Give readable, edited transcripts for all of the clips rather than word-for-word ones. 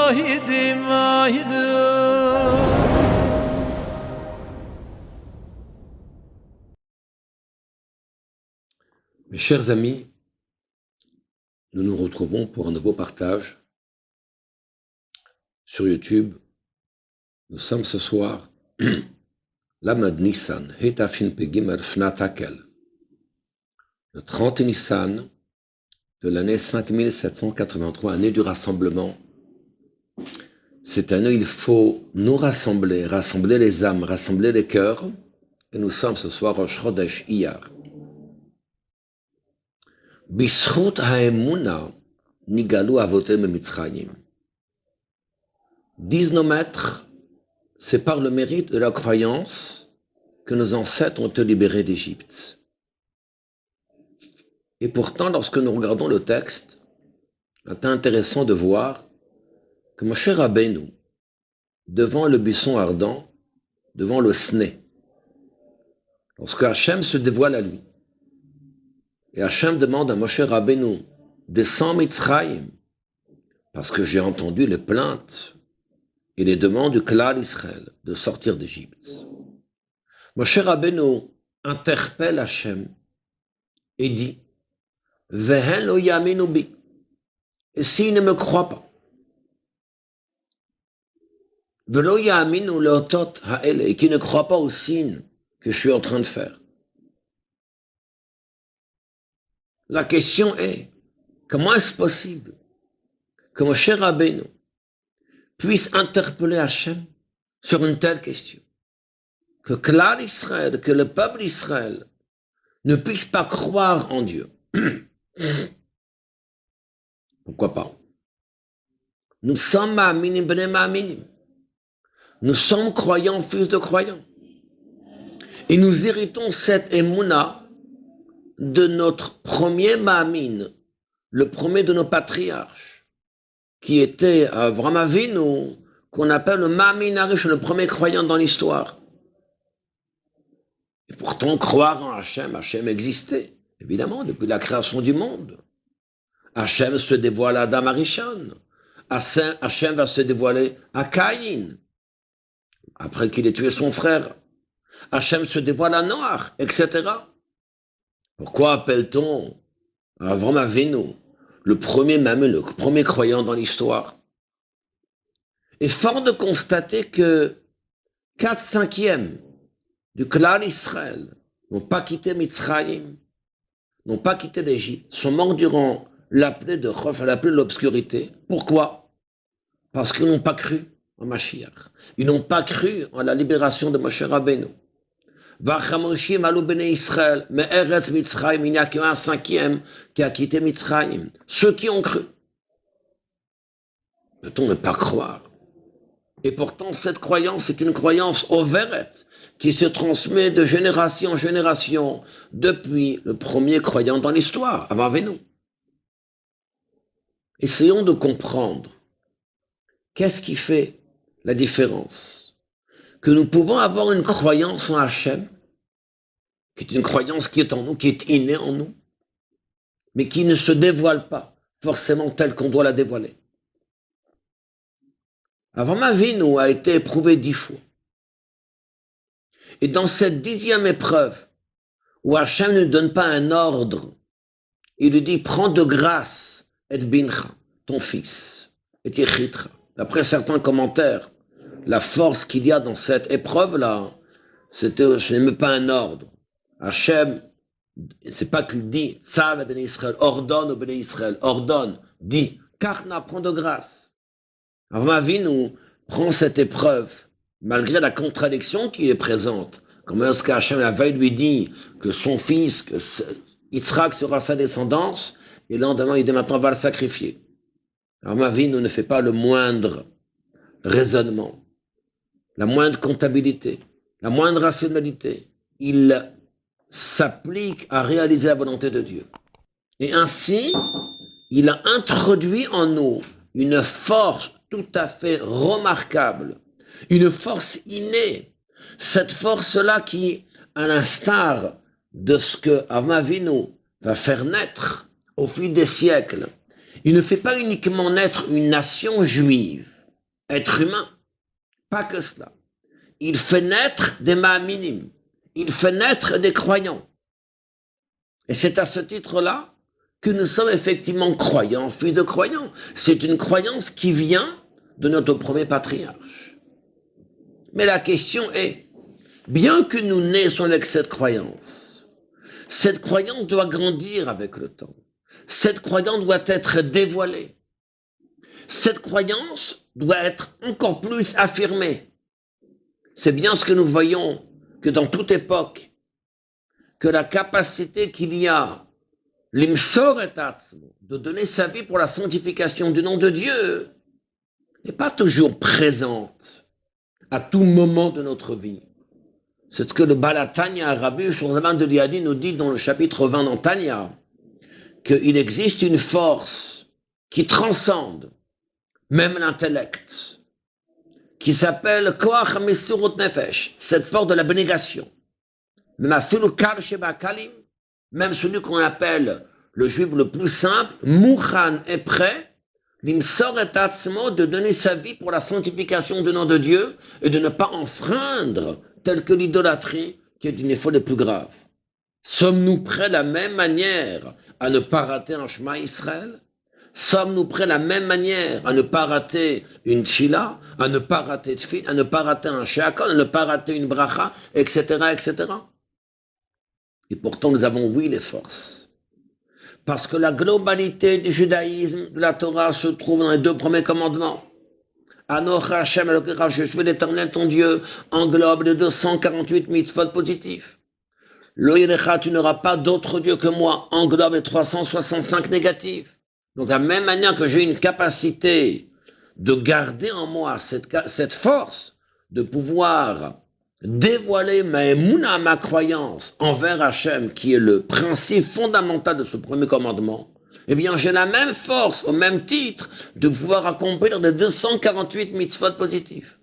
Mes chers amis, nous nous retrouvons pour un nouveau partage sur YouTube. Nous sommes ce soir Lamed Nissan, Hetafin Pegimel Fnatakel, le 30 Nissan de l'année 5783, année du rassemblement. Cette année, il faut nous rassembler, rassembler les âmes, rassembler les cœurs. Et nous sommes ce soir Rosh Chodesh Iyar. Bishut ha'emuna nigalu avotem mitzrayim. Disent nos maîtres, c'est par le mérite de la croyance que nos ancêtres ont été libérés d'Égypte. Et pourtant, lorsque nous regardons le texte, c'est intéressant de voir que Moshe Rabbeinu, devant le buisson ardent, devant le Sné, lorsque Hachem se dévoile à lui, et Hachem demande à Moshe Rabbeinu, descends Mitzrayim, parce que j'ai entendu les plaintes et les demandes du Klal Israël de sortir d'Égypte. Moshe Rabbeinu interpelle Hachem et dit, Vehen lo yaminu bi, et s'il ne me croit pas, Velo yaminu leotot ha'ele, et qui ne croit pas aux signes que je suis en train de faire. La question est, comment est-ce possible que Moshe Rabbeinu puisse interpeller Hachem sur une telle question? Que Klal Israël, que le peuple d'Israël ne puisse pas croire en Dieu. Pourquoi pas? Nous sommes ma'aminim bnei ma'aminim. Nous sommes croyants, fils de croyants. Et nous héritons cette émouna de notre premier Ma'amin, le premier de nos patriarches, qui était Avraham Avinu, qu'on appelle le Ma'amin Arish, le premier croyant dans l'histoire. Et pourtant, croire en Hachem, Hachem existait, évidemment, depuis la création du monde. Hachem se dévoile à Adam Arishon. Hachem va se dévoiler à Caïn, après qu'il ait tué son frère. Hachem se dévoile à Noach, etc. Pourquoi appelle-t-on Avraham Avinu le premier Ma'amin, le premier croyant dans l'histoire? Et fort de constater que 4/5 du Klal Israël n'ont pas quitté Mitzrayim, n'ont pas quitté l'Égypte, sont morts durant l'appelée de Chosh, l'appelée de l'obscurité. Pourquoi? Parce qu'ils n'ont pas cru en Mashiach. Ils n'ont pas cru en la libération de Moshe Rabbeinu. Vachamoshim alou bnei Israël, mais Eretz Mitzrayim, il n'y a qu'un 5e qui a quitté Mitzrayim. Ceux qui ont cru. Peut-on ne pas croire? Et pourtant, cette croyance est une croyance overet, qui se transmet de génération en génération, depuis le premier croyant dans l'histoire, avant Avinu. Essayons de comprendre qu'est-ce qui fait la différence. Que nous pouvons avoir une croyance en Hachem, qui est une croyance qui est en nous, qui est innée en nous, mais qui ne se dévoile pas forcément telle qu'on doit la dévoiler. Avraham Avinu a été éprouvé 10 fois. Et dans cette 10e épreuve, où Hachem ne donne pas un ordre, il lui dit, prends de grâce et bincha, ton fils, et yechitra. D'après certains commentaires, la force qu'il y a dans cette épreuve-là, ce n'est même pas un ordre. Hachem, c'est pas qu'il dit, Tzav ben Israël, ordonne au ben Israël, ordonne, dit, Karna, prends de grâce. Avraham Avinu prend cette épreuve, malgré la contradiction qui est présente. Comme lorsque Hachem la veille lui dit que son fils, que Yitzhak sera sa descendance, et le lendemain il dit maintenant on va le sacrifier. Avraham Avinu ne fait pas le moindre raisonnement, la moindre comptabilité, la moindre rationalité. Il s'applique à réaliser la volonté de Dieu. Et ainsi, il a introduit en nous une force tout à fait remarquable, une force innée, cette force-là qui, à l'instar de ce que Avraham Avinu va faire naître au fil des siècles, il ne fait pas uniquement naître une nation juive, être humain. Pas que cela. Il fait naître des ma'aminim. Il fait naître des croyants. Et c'est à ce titre-là que nous sommes effectivement croyants, fils de croyants. C'est une croyance qui vient de notre premier patriarche. Mais la question est, bien que nous naissions avec cette croyance doit grandir avec le temps. Cette croyance doit être dévoilée. Cette croyance doit être encore plus affirmée. C'est bien ce que nous voyons, que dans toute époque, que la capacité qu'il y a, l'imsor et atzmo, de donner sa vie pour la sanctification du nom de Dieu, n'est pas toujours présente à tout moment de notre vie. C'est ce que le Baal HaTanya, Rabbi Shlomo de Liadi, nous dit dans le chapitre 20 dans Tanya, qu'il existe une force qui transcende même l'intellect, qui s'appelle Koach Mesirut Nefesh, cette force de l'abnégation. Même celui qu'on appelle le juif le plus simple, Mouchan est prêt, l'imsor et atzmo, de donner sa vie pour la sanctification du nom de Dieu et de ne pas enfreindre, tel que l'idolâtrie, qui est une des fautes les plus graves. Sommes-nous prêts de la même manière à ne pas rater un Shema Israël? Sommes-nous prêts de la même manière à ne pas rater une tchila, à ne pas rater tfil, à ne pas rater un shakol, à ne pas rater une bracha, etc., etc. Et pourtant, nous avons, oui, les forces. Parce que la globalité du judaïsme, de la Torah, se trouve dans les 2 premiers commandements. Anoch Hashem Elokecha, je suis l'Éternel ton Dieu, englobe les 248 mitzvot positifs. Lo Yerecha, tu n'auras pas d'autre Dieu que moi, englobe les 365 négatifs. Donc, de la même manière que j'ai une capacité de garder en moi cette force, de pouvoir dévoiler ma croyance envers Hachem, qui est le principe fondamental de ce premier commandement, eh bien, j'ai la même force, au même titre, de pouvoir accomplir les 248 mitzvot positifs.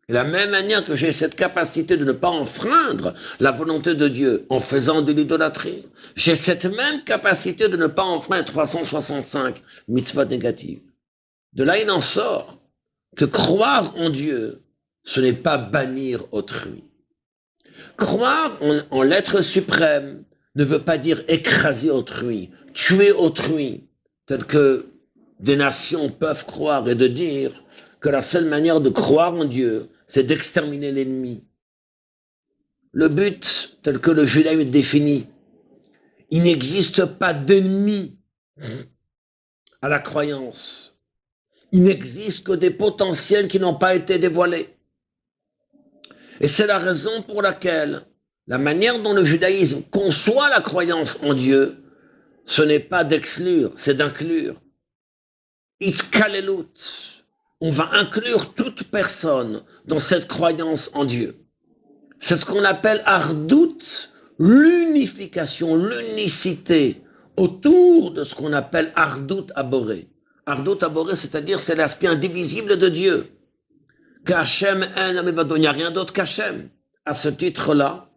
De la même manière que j'ai cette capacité de ne pas enfreindre la volonté de Dieu en faisant de l'idolâtrie, j'ai cette même capacité de ne pas enfreindre 365 mitzvot négatives. De là, il en sort que croire en Dieu, ce n'est pas bannir autrui. Croire en l'être suprême ne veut pas dire écraser autrui, tuer autrui, tel que des nations peuvent croire et de dire que la seule manière de croire en Dieu, c'est d'exterminer l'ennemi. Le but, tel que le judaïsme définit, il n'existe pas d'ennemi à la croyance. Il n'existe que des potentiels qui n'ont pas été dévoilés. Et c'est la raison pour laquelle la manière dont le judaïsme conçoit la croyance en Dieu, ce n'est pas d'exclure, c'est d'inclure. Itkalelut. On va inclure toute personne dans cette croyance en Dieu. C'est ce qu'on appelle Ardout, l'unification, l'unicité autour de ce qu'on appelle Ardout Aboré. Ardout Aboré, c'est-à-dire c'est l'aspect indivisible de Dieu. Qu'Hachem il n'y a rien d'autre qu'Hachem. À ce titre-là,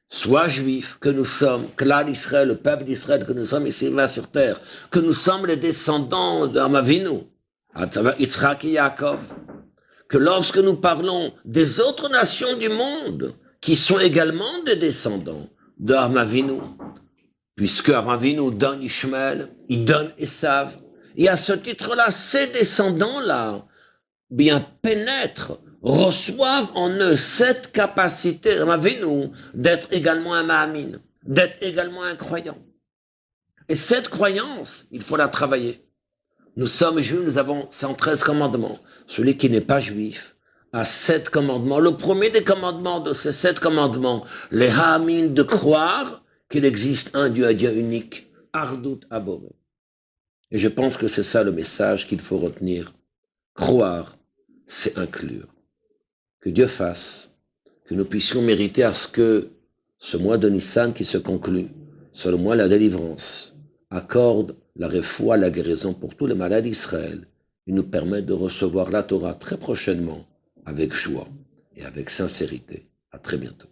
soit juif que nous sommes, Klal Israël, le peuple d'Israël que nous sommes ici là sur terre, que nous sommes les descendants d'Amavinu, Yitzhak et Yaakov, que lorsque nous parlons des autres nations du monde, qui sont également des descendants d'Amavinu, puisque Amavinu donne Ishmaël, il donne Esav, et à ce titre-là, ces descendants-là, bien pénètrent, reçoivent en eux cette capacité, Amavinu, d'être également un Ma'amin, d'être également un croyant. Et cette croyance, il faut la travailler. Nous sommes juifs, nous avons 113 commandements. Celui qui n'est pas juif a 7 commandements. Le premier des commandements de ces 7 commandements, les ha'amin, de croire qu'il existe un Dieu unique, Ardout Aboré. Et je pense que c'est ça le message qu'il faut retenir. Croire, c'est inclure. Que Dieu fasse que nous puissions mériter à ce que ce mois de Nissan qui se conclut soit le mois de la délivrance, accorde la refoua, la guérison pour tous les malades d'Israël et nous permette de recevoir la Torah très prochainement avec joie et avec sincérité. À très bientôt.